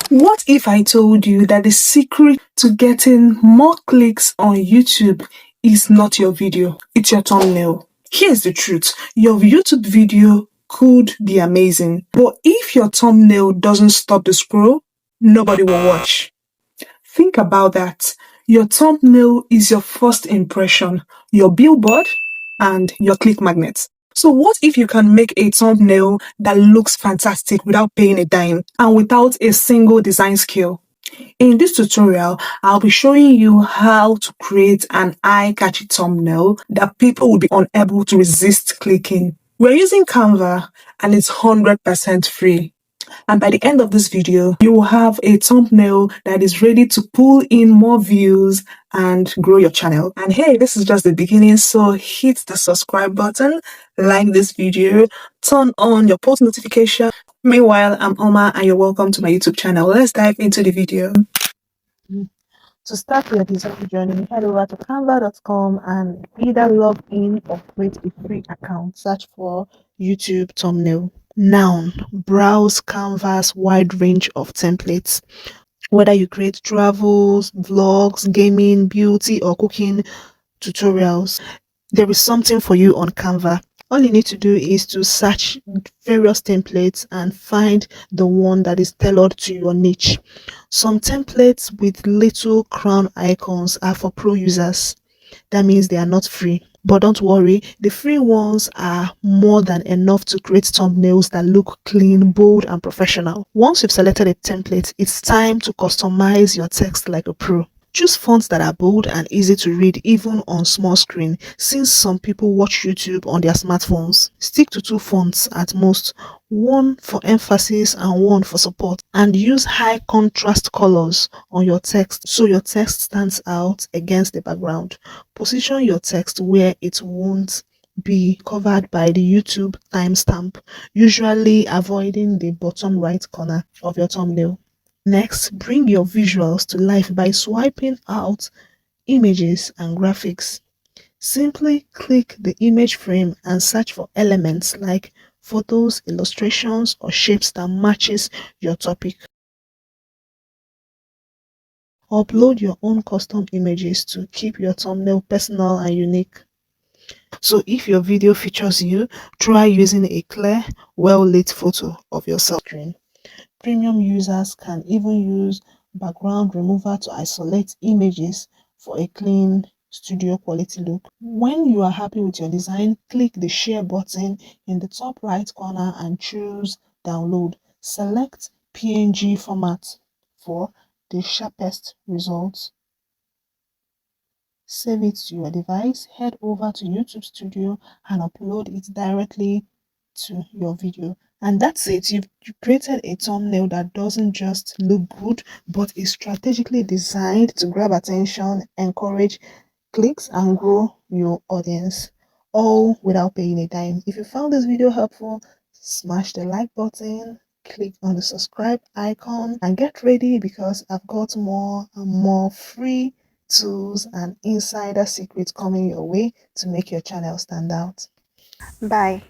What if I told you that the secret to getting more clicks on YouTube is not your video, it's your thumbnail? Here's the truth. Your YouTube video could be amazing, but if your thumbnail doesn't stop the scroll, nobody will watch. Think about that. Your thumbnail is your first impression, your billboard, and your click magnet. So what if you can make a thumbnail that looks fantastic without paying a dime and without a single design skill? In this tutorial, I'll be showing you how to create an eye-catchy thumbnail that people will be unable to resist clicking. We're using Canva and it's 100% free. And by the end of this video, you will have a thumbnail that is ready to pull in more views and grow your channel. And hey, this is just the beginning, so hit the subscribe button, like this video, turn on your post notification. Meanwhile, I'm Oma and you're welcome to my YouTube channel. Let's dive into the video. To start your design journey, head over to canva.com and either log in or create a free account. Search for YouTube thumbnail. Now, browse Canva's wide range of templates. Whether you create travels, vlogs, gaming, beauty, or cooking tutorials, there is something for you on Canva. All you need to do is to search various templates and find the one that is tailored to your niche. Some templates with little crown icons are for pro users. That means they are not free. But don't worry, the free ones are more than enough to create thumbnails that look clean, bold, and professional. Once you've selected a template, it's time to customize your text like a pro. Choose fonts that are bold and easy to read even on small screen, since some people watch YouTube on their smartphones. Stick to 2 fonts at most, one for emphasis and one for support, and use high contrast colors on your text so your text stands out against the background. Position your text where it won't be covered by the YouTube timestamp, usually avoiding the bottom right corner of your thumbnail. Next, bring your visuals to life by swiping out images and graphics. Simply click the image frame and search for elements like photos, illustrations, or shapes that matches your topic. Upload your own custom images to keep your thumbnail personal and unique. So if your video features you, try using a clear, well-lit photo of yourself screen. Premium users can even use background remover to isolate images for a clean studio quality look. When you are happy with your design, click the share button in the top right corner and choose download. Select PNG format for the sharpest results. Save it to your device, head over to YouTube Studio and upload it directly to your video. And that's it. You've created a thumbnail that doesn't just look good, but is strategically designed to grab attention, encourage clicks, and grow your audience, all without paying a dime. If you found this video helpful, smash the like button, click on the subscribe icon, and get ready because I've got more and more free tools and insider secrets coming your way to make your channel stand out. Bye.